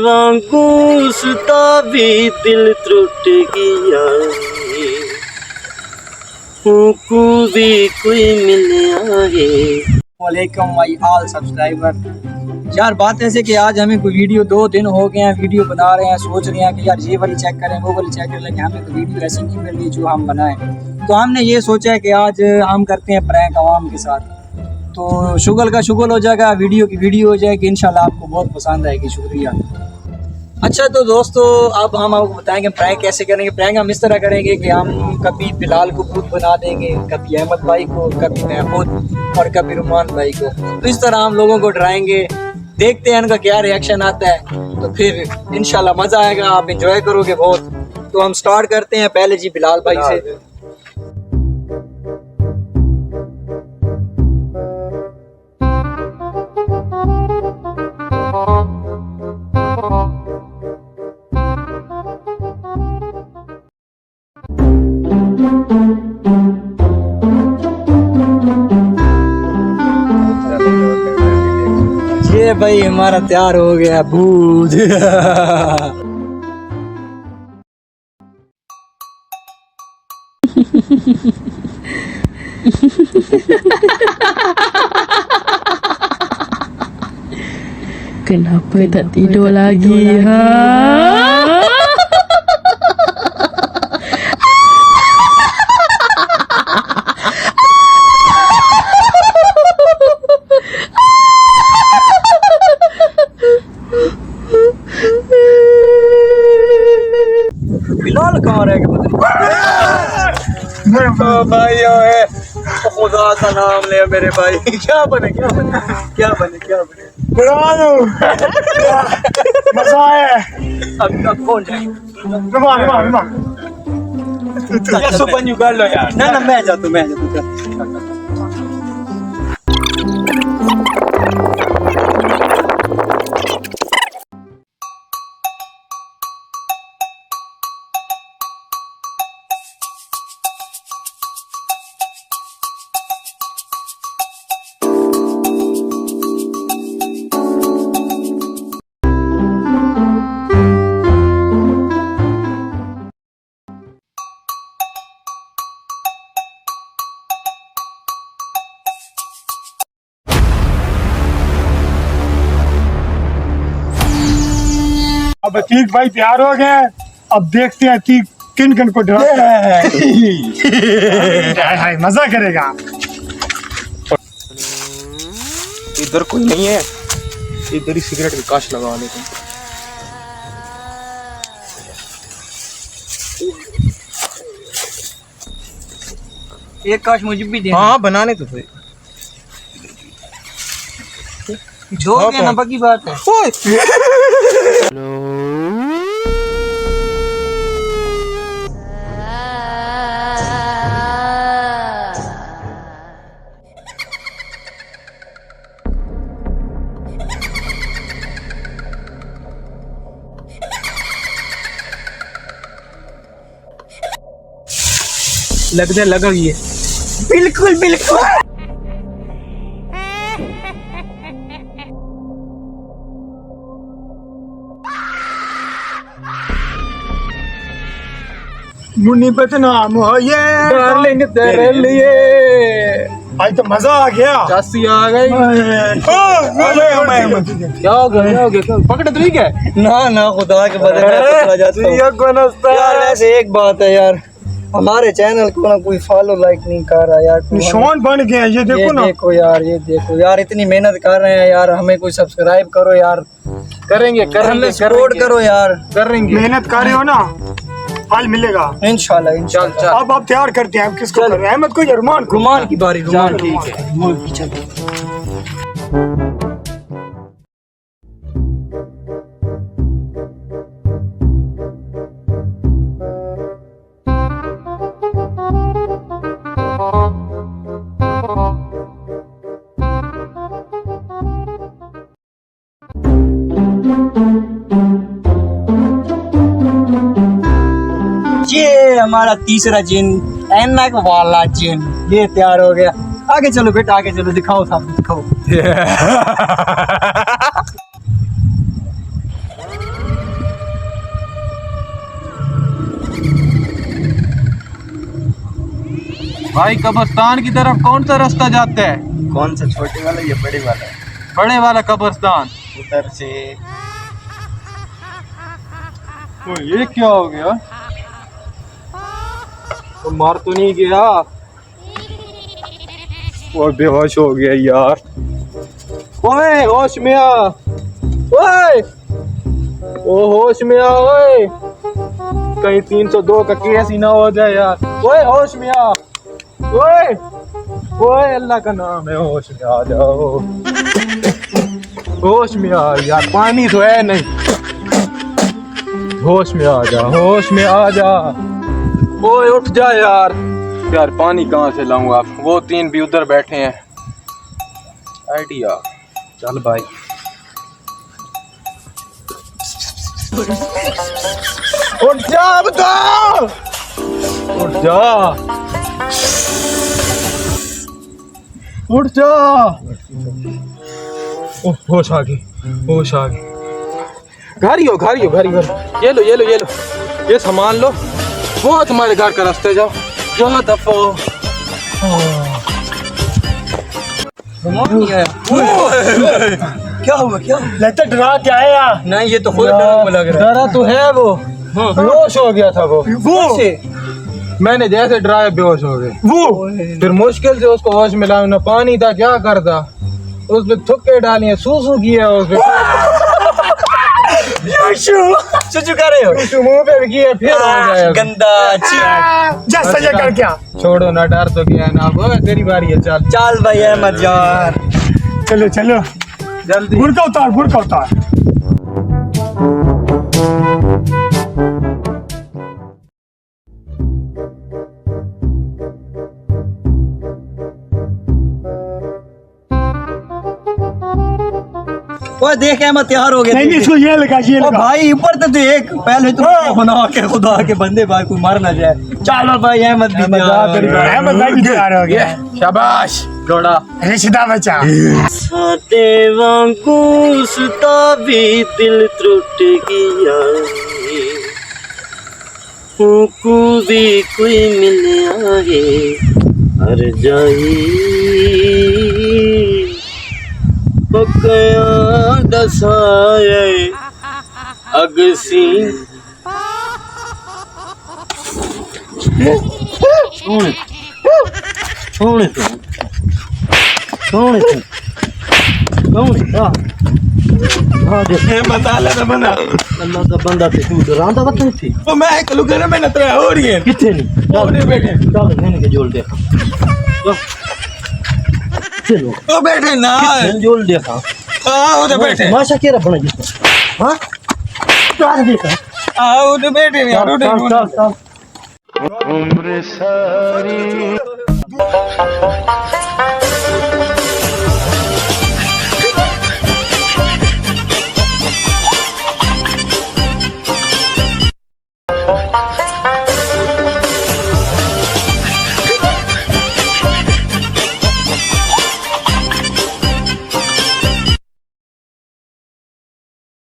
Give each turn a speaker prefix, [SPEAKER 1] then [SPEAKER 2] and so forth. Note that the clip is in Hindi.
[SPEAKER 1] वांगू सुता भी दिल त्रुट गया, को भी कोई मिल आए।
[SPEAKER 2] वालेकुम माय ऑल सब्सक्राइबर। यार बात ऐसे कि आज हमें कोई वीडियो 2 दिन हो गए हैं वीडियो बना रहे हैं, सोच रहे हैं कि यार ये वाली चेक करें वो वाली चेक करें, लेकिन हमें कोई वीडियो ऐसी नहीं मिल रही जो हम बनाएं। तो हमने ये सोचा है कि आज हम करते हैं प्रैंक आवाम के साथ। तो शुगल का शुगल हो जाएगा, वीडियो की वीडियो हो जाएगी, इंशाल्लाह आपको बहुत पसंद आएगी। शुक्रिया। अच्छा तो दोस्तों अब हम आपको बताएंगे प्रैंक कैसे करेंगे। प्रैंक हम इस तरह करेंगे कि हम कभी बिलाल को भूत बना देंगे, कभी अहमद भाई को, कभी महमूद और कभी रुमान भाई को। तो इस तरह हम लोगों को डराएंगे, देखते हैं इनका क्या रिएक्शन आता है। तो फिर इंशाल्लाह मज़ा आएगा, आप इंजॉय करोगे बहुत। तो हम स्टार्ट करते हैं पहले जी बिलाल भाई से। ये भाई हमारा तैयार हो गया भूत।
[SPEAKER 3] Kenapa tak tidur lagi? Ha?
[SPEAKER 2] Bilal कहाँ रह गया पता नहीं। भाइयों है खुदा का नाम ले मेरे भाई। क्या बने क्या बने क्या बने क्या बने
[SPEAKER 4] मजा आया।
[SPEAKER 2] अब कौन जाएगा?
[SPEAKER 1] सुपन कर लो यार।
[SPEAKER 2] ना मैं जाता हूँ।
[SPEAKER 4] अब अतीक भाई तैयार हो गए। अब देखते हैं अतीक किन किन को डराता है। मजा करेगा।
[SPEAKER 1] इधर कोई नहीं है, इधर ही सिगरेट की काश लगा लेते हैं।
[SPEAKER 2] एक काश मुझे भी दे।
[SPEAKER 1] हाँ बनाने तो थे।
[SPEAKER 2] जो क्या नंबर की बात है।
[SPEAKER 1] लगता है लगा ये।
[SPEAKER 2] बिल्कुल बिल्कुल।
[SPEAKER 4] मुन्नी बदनाम हो ये
[SPEAKER 1] डार्लिंग तेरे लिए
[SPEAKER 4] आज तो मजा आ गया।
[SPEAKER 1] चासी आ गई। क्या हो गया पकड़ तो नहीं क्या?
[SPEAKER 2] ना खुदा के बदले मैं चला जाता हूँ। यार वैसे एक बात है यार, हमारे चैनल को ना कोई फॉलो लाइक नहीं कर रहा यार।
[SPEAKER 4] निशान बन गया ये देखो ना।
[SPEAKER 2] देखो यार, ये देखो यार, इतनी मेहनत कर रहे हैं यार, हमें कोई सब्सक्राइब करो यार।
[SPEAKER 1] करेंगे
[SPEAKER 2] हमें सपोर्ट करो यार।
[SPEAKER 1] करेंगे।
[SPEAKER 4] मेहनत कर रहे हो ना, फल मिलेगा
[SPEAKER 2] इंशाल्लाह इंशाल्लाह।
[SPEAKER 1] चल
[SPEAKER 4] अब आप तैयार करते हैं। हम किसको कर रहे हैं? अहमद को या रुमान को?
[SPEAKER 2] रुमान की बारी। रुमान
[SPEAKER 1] ठीक है।
[SPEAKER 2] ये हमारा तीसरा जिन, ऐनक वाला जिन, ये तैयार हो गया। आगे चलो बेटा, आगे चलो, दिखाओ सामने दिखाओ।
[SPEAKER 1] भाई कब्रिस्तान की तरफ कौन सा रास्ता जाता है?
[SPEAKER 2] कौन सा, छोटे वाला या बड़े वाला?
[SPEAKER 1] बड़े वाला कब्रिस्तान।
[SPEAKER 2] उधर से।
[SPEAKER 1] तो ये क्या हो गया? तो मार तो नहीं गया? वो बेहोश हो गया यार। ओए होश में आ, ओए ओ होश में आ, ओए कहीं 302 का केस ही ना हो जाए यार। ओए होश में आ, ओए ओए अल्लाह का नाम है, होश में आ जाओ, होश में आ यार, पानी तो है नहीं, होश में आ जा, होश में आ जा। ओए उठ जा यार, यार पानी कहाँ से लाऊं? आप वो 3 भी उधर बैठे हैं। आइडिया, चल भाई। उठ जा बता, उठ जा, उठ जा। ओह होश आ गई, होश आ गई। घर ही हो, घर ही हो, घर ही हो। ये लो, ये लो, ये लो, ये सामान लो, वो तुम्हारे घर का रास्ते जाओ, जो दफो।
[SPEAKER 2] क्या हुआ, क्या हुआ?
[SPEAKER 4] लगता है डरा के आया।
[SPEAKER 2] नहीं, ये तो खुद डर लग रहा
[SPEAKER 1] डरा तो है वो, बेहोश हो गया था वो।
[SPEAKER 2] है।
[SPEAKER 1] मैंने जैसे डराया बेहोश हो गए।
[SPEAKER 4] वो
[SPEAKER 1] फिर मुश्किल से उसको होश में लाया, ना पानी था, क्या करता, उसपे थुक्के डालिए, सूसू किया उसपे,
[SPEAKER 2] चुचू कर रहे हो?
[SPEAKER 1] मुंह पे भी किया, फिर हो गया
[SPEAKER 2] गंदा।
[SPEAKER 4] जैसा ये कर क्या।
[SPEAKER 1] छोड़ो ना, डर तो गया ना। अब तेरी बारी है, चल
[SPEAKER 2] चल भाई अहमद यार,
[SPEAKER 4] चलो चलो,
[SPEAKER 1] जल्दी।
[SPEAKER 4] बुरका उतार, बुरका उतार।
[SPEAKER 2] वो देख अहमद तैयार हो गए।
[SPEAKER 4] नहीं नहीं, इसको ये लगा, ये
[SPEAKER 2] ओ
[SPEAKER 4] लगा।
[SPEAKER 2] भाई ऊपर तो देख, पहले तो बना के खुदा के बंदे भाई कोई मार ना जाए। चलो भाई अहमद भी तैयार हो गया।
[SPEAKER 4] अहमद भाई भी तैयार हो गया।
[SPEAKER 1] शाबाश जोड़ा।
[SPEAKER 4] रिश्ता बचा।
[SPEAKER 5] साते वांगू सुता भी दिल त्रुट गया, को भी कोई मिल आए हर जाई, पकया दसाए अगसी। कौन कौन तू, कौन तू, कौन है? हाँ देख,
[SPEAKER 1] बता ले बना,
[SPEAKER 5] अल्लाह का बंदा थे तू, डरांदा वक्त नहीं थी।
[SPEAKER 1] तो मैं एक लुके में न तो हो रही है।
[SPEAKER 5] कितने नहीं
[SPEAKER 1] चल बैठे,
[SPEAKER 5] चल मैंने के जोड़ देखा, चलो
[SPEAKER 1] ओ बैठे ना,
[SPEAKER 5] मैंने जोड़ देखा।
[SPEAKER 1] आओ उधर बैठे,
[SPEAKER 5] माशा के रहा बना जिसने, हाँ क्या देखा?
[SPEAKER 1] आओ उधर बैठे यार,
[SPEAKER 5] चल चल चल।
[SPEAKER 1] उम्र सारी